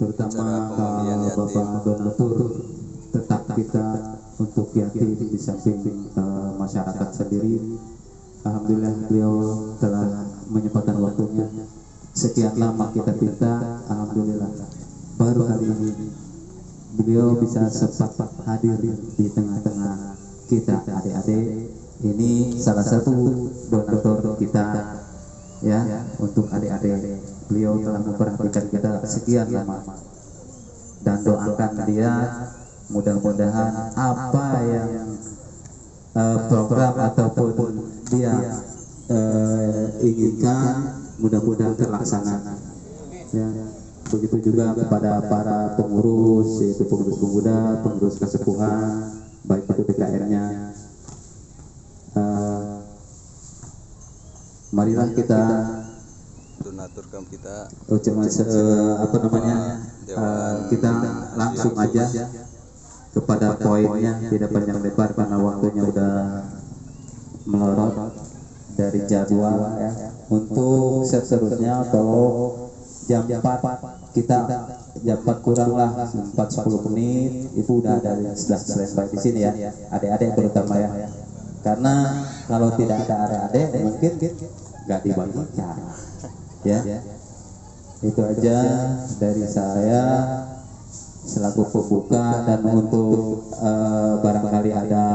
terutama Bapak donatur, tetap kita untuk yatim di samping masyarakat sendiri. Alhamdulillah beliau telah menyempatkan waktunya. Sekian lama kita minta, alhamdulillah baru hari ini beliau bisa sempat hadir di tengah-tengah kita adik-adik. Ini salah satu donatur kita ya untuk adik-adik. Beliau telah memperhatikan kita sekian lama dan doakan dia mudah-mudahan apa yang program ataupun dia inginkan mudah-mudahan terlaksana ya. Begitu juga kepada para pengurus, yaitu pengurus pemuda, pengurus kesepuhan, baik itu PKR-nya. Marilah kita donatur kita kita langsung aja kepada poinnya, tidak panjang lebar karena waktunya udah melorot dari jadwal ya. Untuk seterusnya kalau jam 4 kita jam 4 kurang lah 4-10 menit itu udah ada sudah di sini ya adik-adik terutama ya, karena kalau tidak ada adik-adik mungkin nggak dibagikan ya. Itu aja dari saya selaku pembuka, dan untuk barangkali ada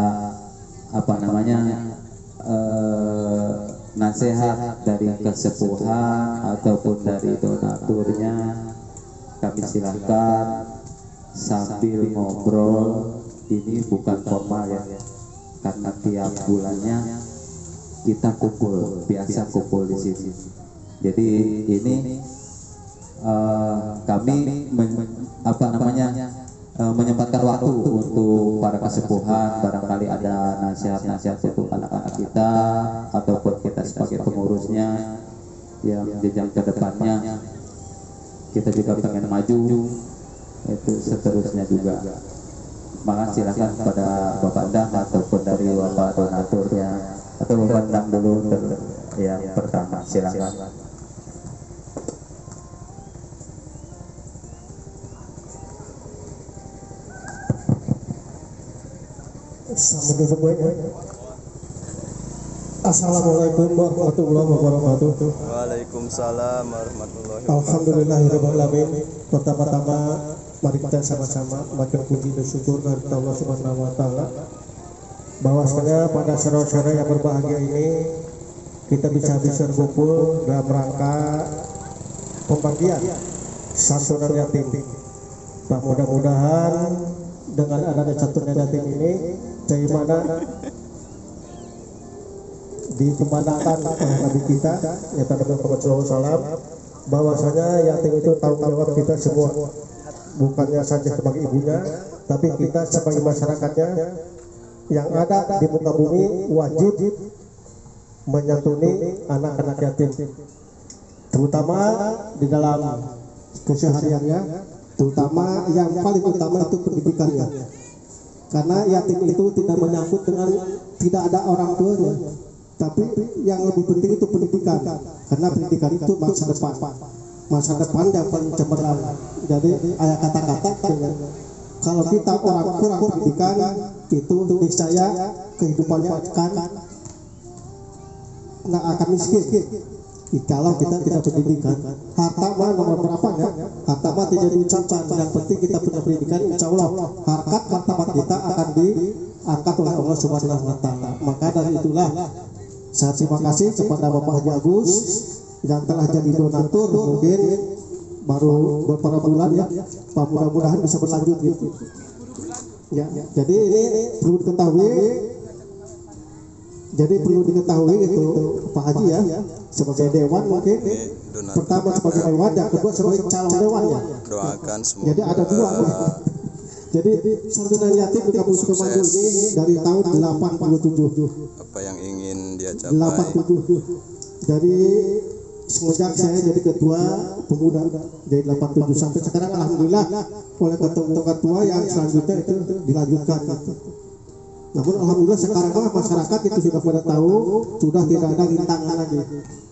nasihat dari kesepuhan ataupun dari donaturnya, kami silakan sambil ngobrol. Ini bukan formal ya, karena tiap bulannya kita biasa kumpul di sini. Jadi ini kami menyempatkan waktu untuk para kesepuhan, barangkali ada nasihat-nasihat untuk anak-anak kita ataupun kita sebagai pengurusnya yang jenjang ke depannya kita juga pengen maju, itu seterusnya juga. Maka silakan pada Bapak Dang ataupun dari Bapak donaturnya, atau Bapak Dang dulu yang pertama, silakan. Assalamualaikum warahmatullahi wabarakatuh. Waalaikumsalam warahmatullahi wabarakatuh. Alhamdulillahirabbil alamin. Pertama-tama mari kita sama-sama matur puji dan syukur kepada Allah Subhanahu wa taala bahwasanya pada sore-sore yang berbahagia ini kita bisa berkumpul dalam rangka pembagian santunan yatim. Nah, mudah-mudahan dengan adanya santunan yatim ini dari mana dikemanakan oleh Nabi kita yaitu Nabi Muhammad SAW, bahwasanya yatim itu tanggung jawab kita semua, bukannya saja sebagai ibunya, tapi kita sebagai masyarakatnya yang ada di muka bumi wajib menyantuni anak-anak yatim, terutama di dalam kesehariannya, terutama yang paling utama itu pendidikannya. Karena yatim itu tidak menyangkut dengan tidak ada orang tuanya, tapi yang lebih penting itu pendidikan. Karena pendidikan itu masa depan yang paling cemerlang. Jadi ayat kata-kata kalau kita orang kurang pendidikan itu niscaya kehidupannya akan miskin. Kalau kita tidak pendidikan, harta mah nomor berapa ya? Harta mah tidak diucapkan, yang penting kita punya pendidikan, insya Allah harkat martabat kita akan diangkat oleh Allah Subhanahu wa taala. Maka dari itulah saya terima kasih kepada Bapak Haji Agus yang telah jadi donatur, mungkin baru beberapa bulan ya, mudah-mudahan bisa berlanjut gitu. Ya, jadi ini perlu diketahui gitu Pak Haji ya, sebagai dewan mungkin pertama sebagai dewan, yang kedua sebagai calon dewan ya. Doakan semoga. Jadi ada dua. Jadi santunan yatim di Kampung Sukamaju ini dari tahun 87. Apa yang ingin dia capai? 87. Jadi semenjak saya jadi ketua pemuda dari 87 sampai sekarang alhamdulillah oleh ketua yang selanjutnya itu dilanjutkan gitu. Namun alhamdulillah sekarang mah masyarakat itu sudah pada tahu, sudah tidak ada rintangan lagi.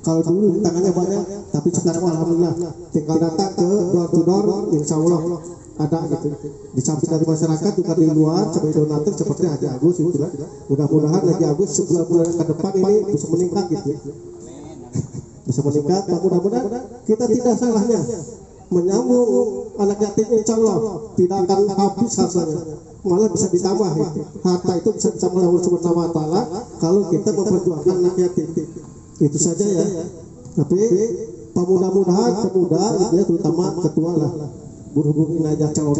Kalau dulu rintangannya banyak, tapi sekarang alhamdulillah tinggal datang ke door to door, insya Allah ada gitu. Di samping dari masyarakat juga di luar sebagai donatur seperti Haji Agus itu lah. Mudah-mudahan Haji Agus sebulan-bulan ke depan ini bisa meningkat gitu. Bisa meningkat, mudah-mudahan kita tidak salahnya menyambung anak yatim, insya Allah tidak akan habis hasilnya, malah bisa ditambah gitu. Harta itu bisa ditambah oleh Allah Subhanahu wa Ta'ala kalau kita memperjuangkan anak yatim. Itu saja ya. Tapi mudah-mudahan pemuda gitu ya, terutama ketua lah, berhubung ini aja calon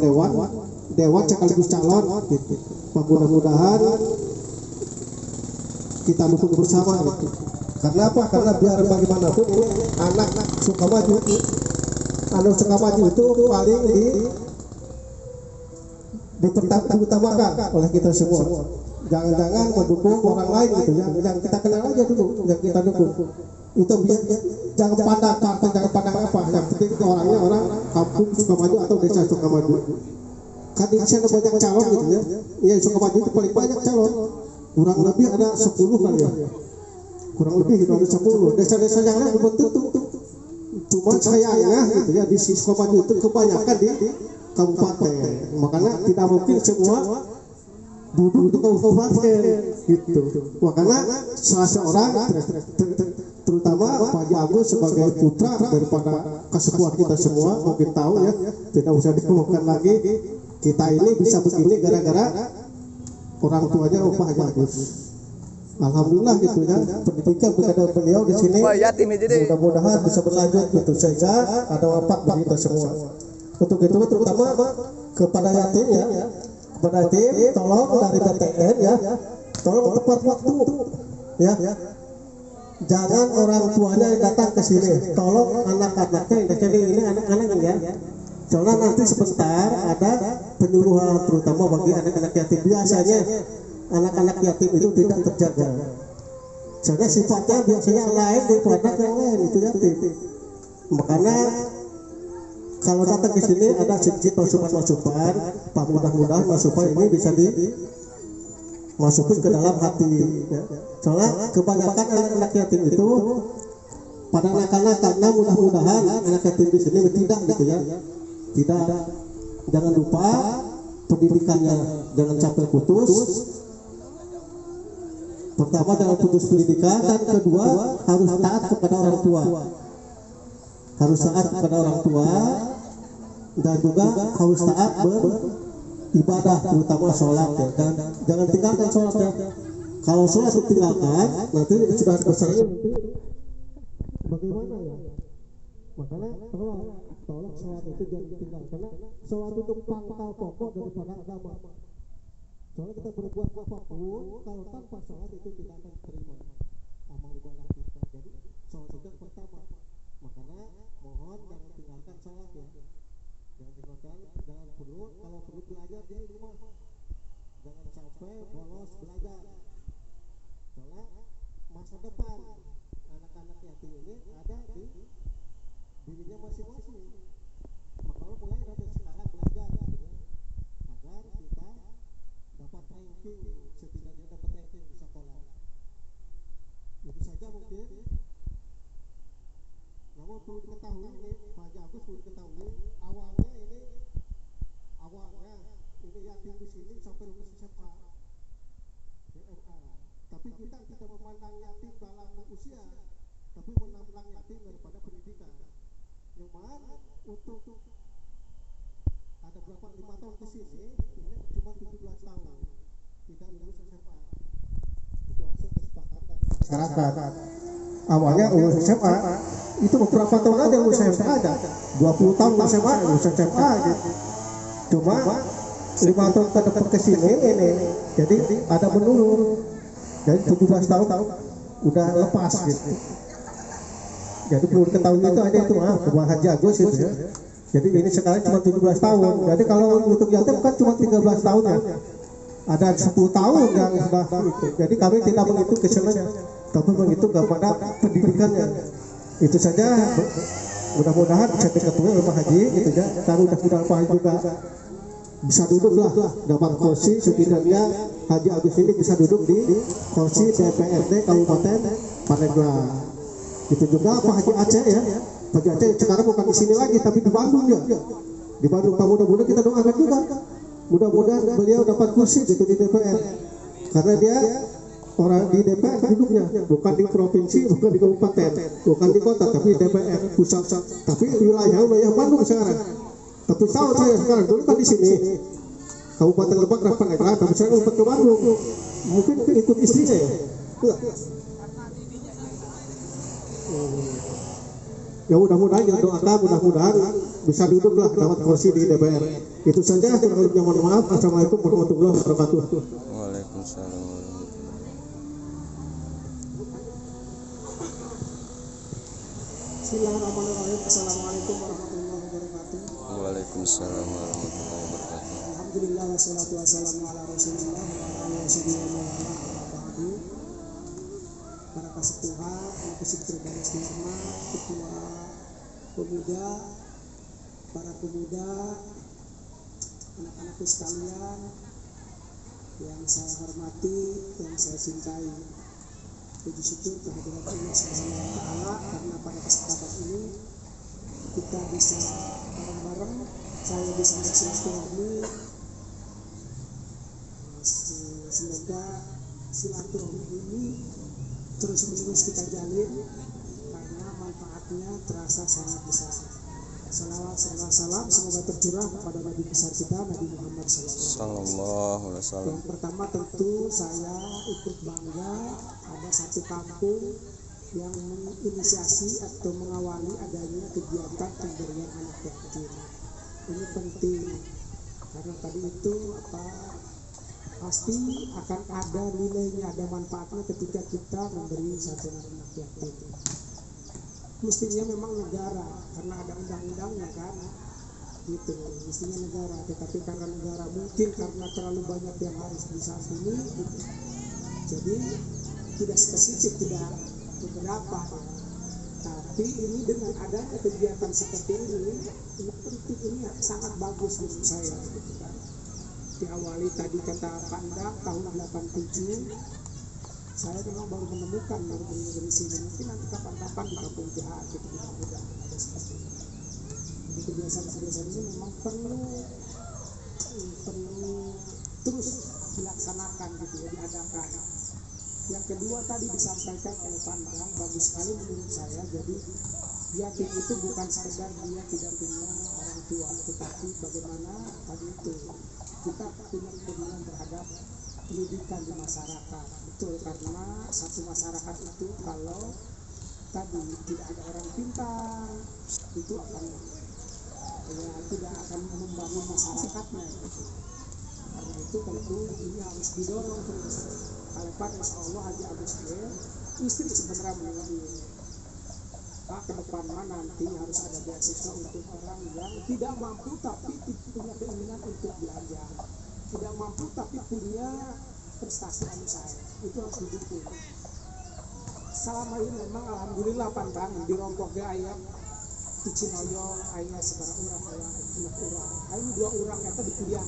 dewan sekaligus calon gitu. Mudah-mudahan kita dukung bersama gitu. Karena apa? Karena biar bagaimanapun ini anak Sukamajo, anak Sukamajo itu paling diutamakan oleh kita semua. Jangan-jangan mendukung orang lain gitu ya, yang kita kenal aja dulu, yang kita dukung. Itu jangan pandang partai, jangan pandang apa, yang penting itu orangnya orang kampung Sukamajo atau desa Sukamajo. Kan di sana banyak calon gitu ya. Ya Sukamajo itu paling banyak calon. Kurang lebih ada 10 kali ya. Kurang lebih itu ada 10. Desa-desa yang lain belum tentu. Cuma sayangnya gitu ya, di Sukamajo itu kebanyakan di kabupaten. Makanya tidak mungkin semua duduk di kabupaten gitu. Makanya salah seorang terutama Pak Haji Agus sebagai putra daripada kesepuan kita semua mungkin tahu ya, tidak usah dikemukakan lagi. Kita ini bisa begini gara-gara orang tuanya Pak Haji Agus. Alhamdulillah gitu ya, pendidikan kepada beliau di sini mudah-mudahan bisa berlanjut gitu, sehingga ada manfaat bagi kita semua. Untuk itu terutama kepada yatim ya, kepada yatim tolong dari BTN ya, tolong tepat waktu ya. Jangan orang tuanya yang datang ke sini, tolong anak-anaknya yang kesini, ini anak-anaknya ya. Soalnya nanti sebentar ada penyuluhan terutama bagi anak-anak yatim. Biasanya anak-anak yatim itu tidak terjaga. Soalnya sifatnya biasanya lain daripada yang lain itu yatim. Makanya kalau datang ke sini ada sedikit masukan-masukan, Pak, mudah-mudahan masukan ini bisa dimasukin ke dalam hati ya. Soalnya kebanyakan anak-anak yatim itu pada anak-anak, karena mudah-mudahan anak yatim di sini tidak gitu ya. Tidak, jangan lupa pendidikannya jangan sampai putus. Pertama jangan putus pendidikan, dan kedua harus taat kepada orang tua. Harus taat kepada orang tua, dan juga harus taat beribadah, terutama sholat ya. Dan jangan tinggalkan sholat ya. Kalau sholat ditinggalkan, nanti sudah besarnya nanti bagaimana ya? Makanya tolong sholat itu jangan ditinggalkan, karena sholat itu pangkal pokok daripada agama. Soalnya kita berbuat apapun, kalau tanpa sholat itu tidak akan terima amal ibadah kita. Jadi sholat itu yang pertama. Makanya mohon jangan tinggalkan sholat ya. Jangan tinggalkan, jangan perlu, kalau perlu belajar di rumah. Jangan sampai bolos belajar. Soalnya masa depan anak-anak yatim ini ada di dirinya masing-masing. Maka mulai dari sekarang belajar gitu ya, agar kita dapat ranking, setidaknya dapat ranking di sekolah. Itu saja mungkin. Namun perlu diketahui ini, Pak Haji Agus perlu diketahui, awalnya ini yatim di sini sampai lulus SMA. Tapi kita tidak memandang yatim dalam usia, tapi memandang yatim daripada pendidikan. Yang mana untuk ada berapa 5 tahun ke sini ini cuma 17 tahun tidak lulus SMA. Itu hasil kesepakatan masyarakat. Awalnya lulus SMA itu beberapa tahun aja lulus SMA aja, 20 tahun SMA lulus SMA gitu. Cuma 5 tahun ke depan ke sini ini jadi ada menurun. Jadi 17 tahun udah lepas gitu. Jadi perlu diketahui itu aja itu Pak Haji Agus itu ya. Jadi ini sekarang cuma 17 tahun. Jadi kalau untuk yatim kan cuma 13 tahun ya. Ada 10 tahun yang sudah itu. Jadi kami tidak menghitung kesenangan, tapi menghitung kepada pendidikannya. Itu saja. Mudah-mudahan bisa diketahui oleh Pak Haji gitu ya. Dan mudah-mudahan Pak Haji juga bisa duduklah dapat kursi, setidaknya Haji Agus ini bisa duduk di kursi DPRD Kabupaten Pandeglang. Itu juga Pak Haji Aceh ya. Pak Haji Aceh sekarang bukan di sini lagi tapi di Bandung ya. Di Bandung, mudah-mudahan kita doakan juga. Mudah-mudahan beliau dapat kursi gitu di DPR. Karena dia orang di DPR duduknya, bukan di provinsi, bukan di kabupaten, bukan di kota, tapi DPR pusat. Tapi wilayah Bandung sekarang. Tapi tahu saya sekarang dulu kan di sini Kabupaten Lebak Pandeglang, tapi saya ngumpet ke Bandung. Mungkin ikut istrinya ya. Ya mudah-mudahan kita doakan, mudah-mudahan bisa duduklah dapat kursi di DPR. Itu saja, kurang lebihnya mohon maaf. Assalamualaikum warahmatullahi wabarakatuh. Waalaikumsalam. Bismillahirrahmanirrahim. Assalamualaikum warahmatullahi wabarakatuh. Waalaikumsalam warahmatullahi wabarakatuh. Alhamdulillah wassalatu wassalamu ala Rasulillah wa ala alihi wa ba'du. Para kasepuhan, Kusipter Baris Dharma, ketua pemuda, para pemuda, anak-anakku sekalian yang saya hormati, yang saya cintai. Puji syukur kehadirat Allah Subhanahu wa taala karena pada kesempatan ini kita bisa bareng-bareng, saya bisa bersilaturahmi. Semoga silaturahmi ini terus-menerus kita jalin karena manfaatnya terasa sangat besar. Salawat serta salam semoga tercurah kepada Nabi besar kita, Nabi Muhammad Sallallahu alaihi wasallam. Yang pertama tentu saya ikut bangga ada satu kampung yang menginisiasi atau mengawali adanya kegiatan pemberian anak yatim. Ini penting karena tadi itu pasti akan ada nilainya, ada manfaatnya ketika kita memberi santunan anak yatim. Mestinya memang negara karena ada undang-undangnya kan gitu, mestinya negara, tetapi karena negara mungkin karena terlalu banyak yang harus disantuni gitu. Jadi tidak spesifik, tidak beberapa ya. Tapi ini dengan adanya kegiatan seperti ini penting, ini sangat bagus menurut saya gitu kan. Diawali tadi kata Pak Endang tahun 87, saya memang baru menemukan dari sini. Mungkin nanti kapan-kapan di kampung jahat gitu, mudah-mudahan ada seperti itu. Jadi kebiasaan-kebiasaan ini memang perlu terus dilaksanakan gitu ya, diadakan. Yang kedua tadi disampaikan oleh Pak Endang, bagus sekali menurut saya. Jadi yatim itu bukan sekedar dia tidak punya orang tua, tetapi bagaimana tadi itu kita punya kepedulian terhadap pendidikan di masyarakat. Betul, karena satu masyarakat itu kalau tadi tidak ada orang pintar itu akan tidak akan membangun masyarakatnya gitu. Karena itu tentu ini harus didorong terus. Kalau Pak Insya Allah Haji Agus istri sebenarnya mengenai Pak ke depan nanti harus ada beasiswa untuk orang yang tidak mampu tapi punya keinginan untuk belajar, tidak mampu tapi punya prestasi saya, itu harus didukung. Selama ini memang alhamdulillah pandang di rompok ge ayam di Cinoyong ayah sebarang orang ayah dua orang kata di kuliah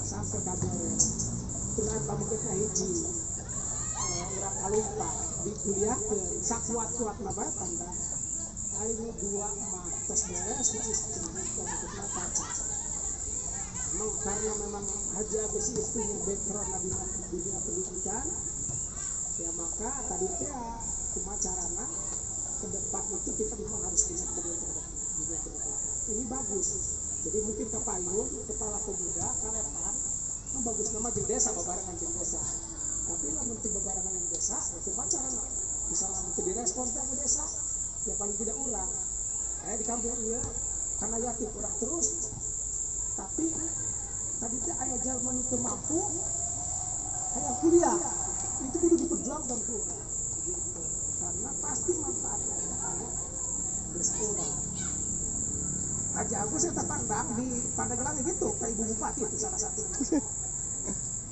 sampai kabel dengan pamuketnya hiji orang kalumpa di kuliah ke sakuat-kuat napa pandang ayah dua mah tes beres na istri pamuketnya pacar. Memang karena memang Haji Agus istrinya background di dunia pendidikan ya, maka tadi ya kumacarana ke depan itu kita memang harus punya pendidikan. Ini bagus. Jadi mungkin ke payung kepala pemuda kalepan bagus nama di desa bebarengan di desa. Tapi lamun teu bebarengan di desa ya kumacarana misalnya teu direspon ke desa ya paling tidak urang. Di kampung ieu karena yatim kurang terus tapi tadi teh aya jalma nu teu mampu aya kuliah itu kudu diperjuangkan tuh gitu. Karena pasti manfaatnya ada desa urang. Haji Agus saya pandang di Pandeglang gitu kayak Ibu Bupati itu salah satu.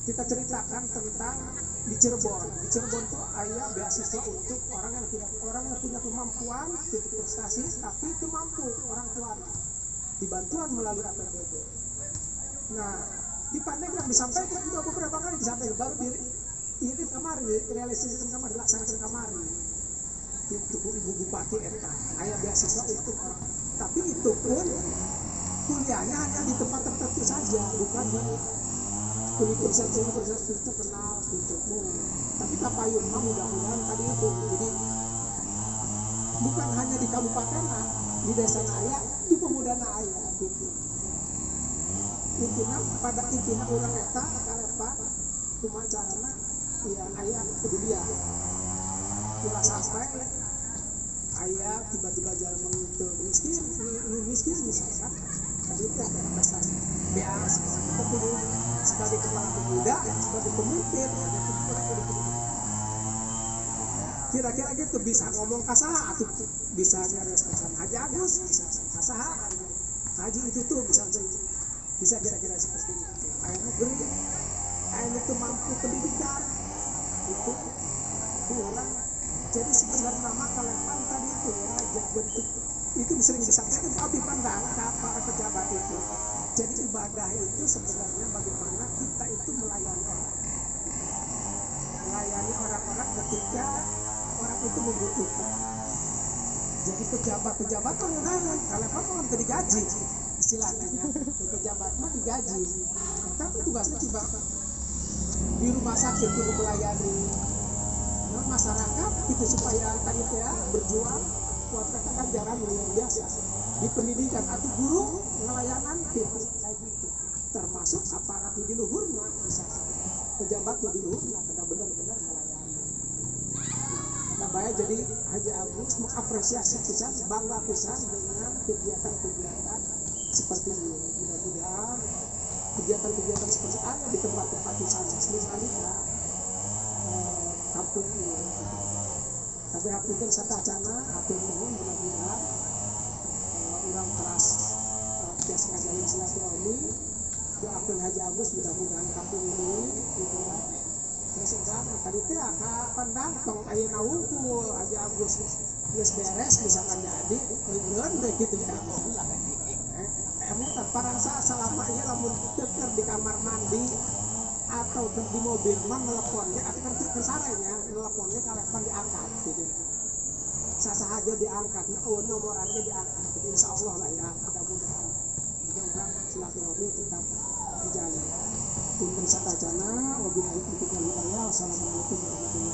Kita ceritakan tentang di Cirebon. Di Cirebon tuh aya beasiswa untuk orang yang punya kemampuan, titik prestasi tapi itu mampu orang tuanya. Dibantuan melalui APBD. Nah, di Pandeglang disampaikan juga beberapa kali disampaikan, baru ini kan kemarin direalisasikan kemarin, dilaksanakan kemarin itu Ibu Bupati Eta ayah beasiswa untuk orang, tapi itu pun kuliahnya hanya di tempat tertentu saja, bukan di universitas itu kenal gitu. Tapi Tapayun mah mudah-mudahan tadi itu, jadi bukan hanya di kabupaten, di desa Naya, di pemuda Naya gitu. Intinya pada intinya orang Eta kalepa kumacarana ya ayah pedulian. Bila sampai ayah tiba-tiba jalan menuntut miskin misalkan, tadi itu ada dasar biasa kita dulu sebagai kepala pemuda, sebagai pemimpin, kira-kira gitu bisa ngomong kasaha atau bisa nyariskan Haji Agus, bisa kasaha Haji itu tuh bisa kira-kira seperti itu. Ayah negeri, ayah itu mampu pendidikan itu orang. Jadi sebenarnya nama Kalepan tadi itu ya, bentuk itu sering disampaikan tapi pandang para pejabat itu. Jadi ibadah itu sebenarnya bagaimana kita itu melayani orang-orang ketika orang itu membutuhkan. Jadi pejabat orang Kalepan orang itu digaji istilahnya ya. Pejabat mah digaji, tapi tugasnya cuma di rumah sakit untuk melayani masyarakat itu supaya tadi ya berjuang buat katakan jalan luar biasa di pendidikan atau guru ngelayanan gitu kayak gitu, termasuk aparat di luhurnya bisa pejabat di luhurnya karena benar-benar melayani. Nah baik, jadi Haji Agus mengapresiasi pisan, bangga pisan dengan kegiatan-kegiatan seperti ini. Mudah-mudahan kegiatan-kegiatan seperti ada di tempat-tempat wisata misalnya kampung ini. Tapi hapunten satacana atur nuhun mudah-mudahan urang keras biasa ngajalin silaturahmi doakeun Haji Agus mudah-mudahan kampung ini gitu ya. Terus urang tadi teh pandang tong ayeuna wungkul Haji Agus geus beres misalkan jadi eureun bae kitu ya. Tanpa rasa selama ieu lamun teu di kamar mandi atau di mobil mah teleponnya atau kan tersarenya teleponnya Kalepan diangkat gitu. Sasaha diangkat, nomorannya diangkat. Jadi insya Allah lah ya, mudah-mudahan orang silaturahmi tetap berjalan. Punten satacana, wabillahi taufiq wal hidayah. Wassalamualaikum warahmatullahi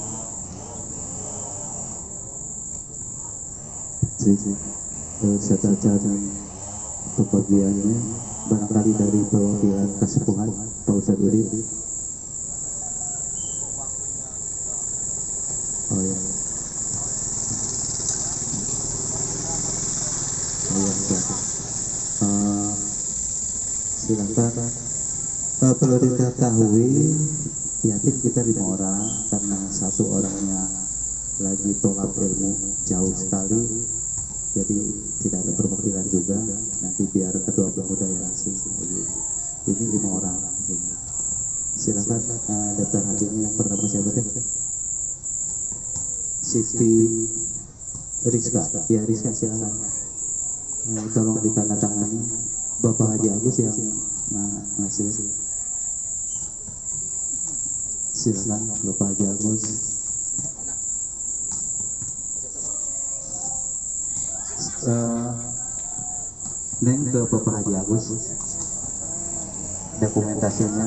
wabarakatuh. Satacana pembagiannya barangkali dari perwakilan kesepuhan Pak Ustadz Udin. Oh ya. Silakan. Perlu diketahui yatim kita 5 orang karena 1 orangnya lagi tolak ilmu jauh sekali, jadi tidak ada perwakilan juga. Nanti biar ketua pemuda yang ngasih. Ini 5 orang. Silakan daftar hadirnya. Yang pertama siapa teh? Siti Rizka. Ya Rizka silakan. Tolong ditandatangani Bapak Haji Agus yang ngasih. Silakan Bapak Haji Agus. Neng ke Bapak Haji Agus dokumentasinya.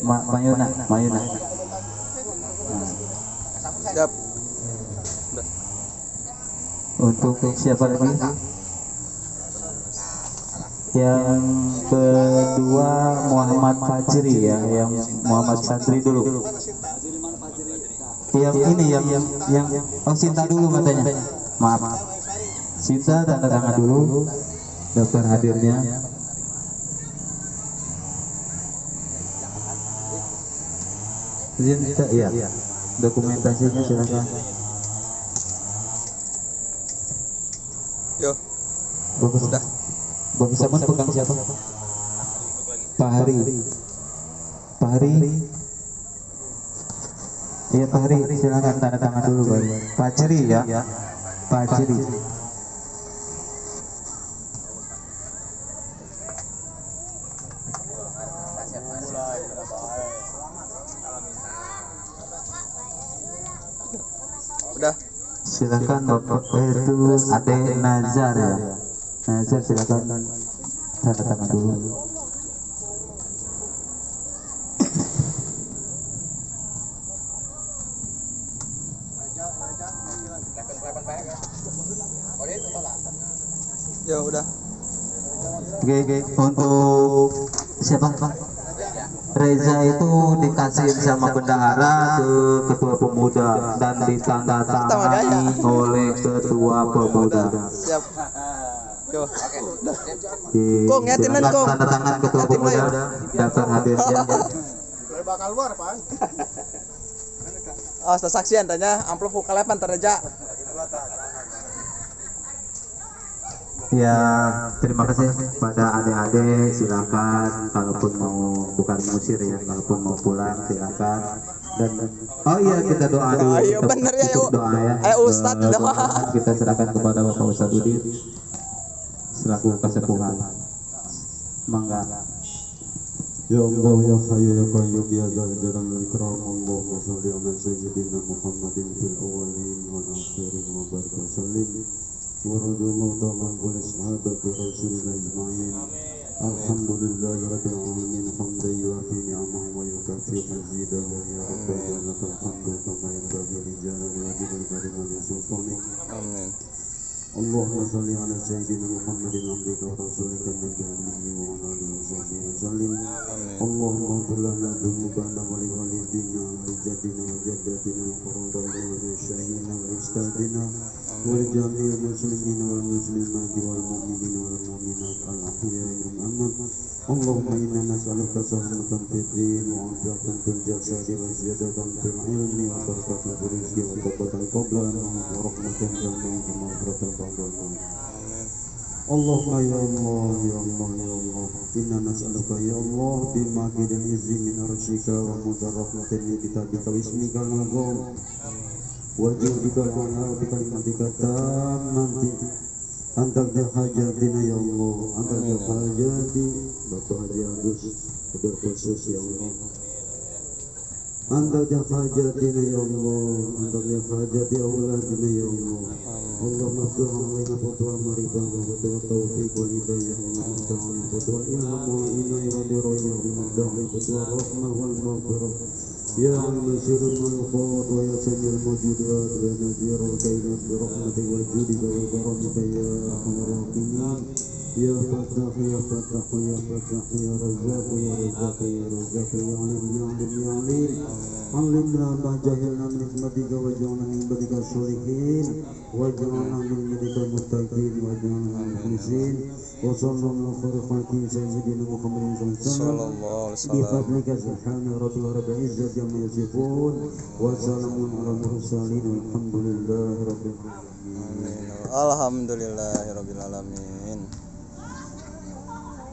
Mayuna. Siap. Untuk siapa lagi? Yang kedua Muhammad Fajri ya, yang Muhammad Fajri dulu. Yang ini yang oh Sinta dulu katanya. Maaf. Sinta tanda tangan dulu daftar hadirnya. Sinta iya. Dokumentasinya silakan. Yo. Bagus. Udah. Bagus Saman pegang siapa? Pak Hari. Iya Pak Hari, silakan tanda tangan dulu baru. Pak Ceri ya. Pak Ceri. Silakan Bapak, itu Ade Nazar ya. Nazar silakan tanda tangan dulu. Ya udah. Oke, untuk siapa Pak? Reza itu dikasih sama bendahara ke ketua pemuda dan ditandatangani oleh ketua pemuda. Siap. Yo. Kong, ngeliatin Kong. tanda tangan ketua pemuda daftar hadirnya. bakal luar Pak. Oh, saksian tanya amplop kalepan tereja. Ya, terima kasih pada adik-adik. Silakan, kalaupun mau bukan musir ya, kalaupun mau pulang silakan. Dan oh iya, kita doa dulu. Iya bener ya, yuk. Doa ya. Ayo Ustadz doa. Kita serahkan kepada Bapak Ustadz Udin selaku kesepuhan. Mangga. Ya Allah ya Hayyu ya Qayyum ya Dzal Jalali wal Ikram. Allahumma shalli ala sayyidina Muhammadin fil awwalin wal akhirin wa barik wa sallim. Wa radhiyallahu ta'ala an kulli sahabati Rasulillah ajma'in. Alhamdulillahi rabbil alamin hamdan yuwafi ni'amahu wa yukafi mazidahu ya rabbana lakal hamdu kama yanbaghi li jalali wajhikal karim wa li sultanik. Amin. اللهم صل على سيدنا محمد عبدك ورسولك النبي الأمي وعلى آله وصحبه وسلم. اللهم اغفر لنا ذنوبنا ولوالدينا ولجدنا وجدتنا وقرابينا ومشايخنا وأستاذنا ولجميع المسلمين والمسلمات والمؤمنين والمؤمنات الأحياء والأموات. اللهم إنا نسألك سلامة في الدين وعافية في الجسد وزيادة في العلم وبركة في الرزق وتوبة قبل الموت ورحمة في الموت ومغفرة بعد الموت. اللهم يا الله يا الله يا الله إنا نسألك يا الله بما في العز من عرشك ومدى رحمة من كتابك واسمك العظيم وجودك العلى بكلمتك التامة Antak hajatina ya Allah, antak hajati Bapak Haji Agus Wabil khusus ya Allah. Antak hajatina ya Allah, antak hajati auladina ya Allah. Allah maftuh alaina futuha maribah wa futuha taufiq wal hidayah wa maftuh alaina futuha ilham wa inayah wa dirayah wa maftuh alaina futuha rahmah wal maghfirah. يا علم سر الملقات ويا سميع الموجودات ويا نذير الكائنات برحمتك وجودك وكرمك يا ارحم الراحمين. يا فتاح يا فتاح يا فتاح يا رزاق يا رزاق يا رزاق يا عليم يا عليم يا عليم. علمنا ما جهلنا من حكمتك واجعلنا من عبادك الصالحين واجعلنا من عبادك المتقين واجعلنا من المخلصين. وصلى الله على خاتم سيدنا محمد صلى الله عليه وسلم بفضلك سبحان ربك رب العزة عما يصفون وسلام على المرسلين والحمد لله رب العالمين. Alhamdulillahirabbil alamin.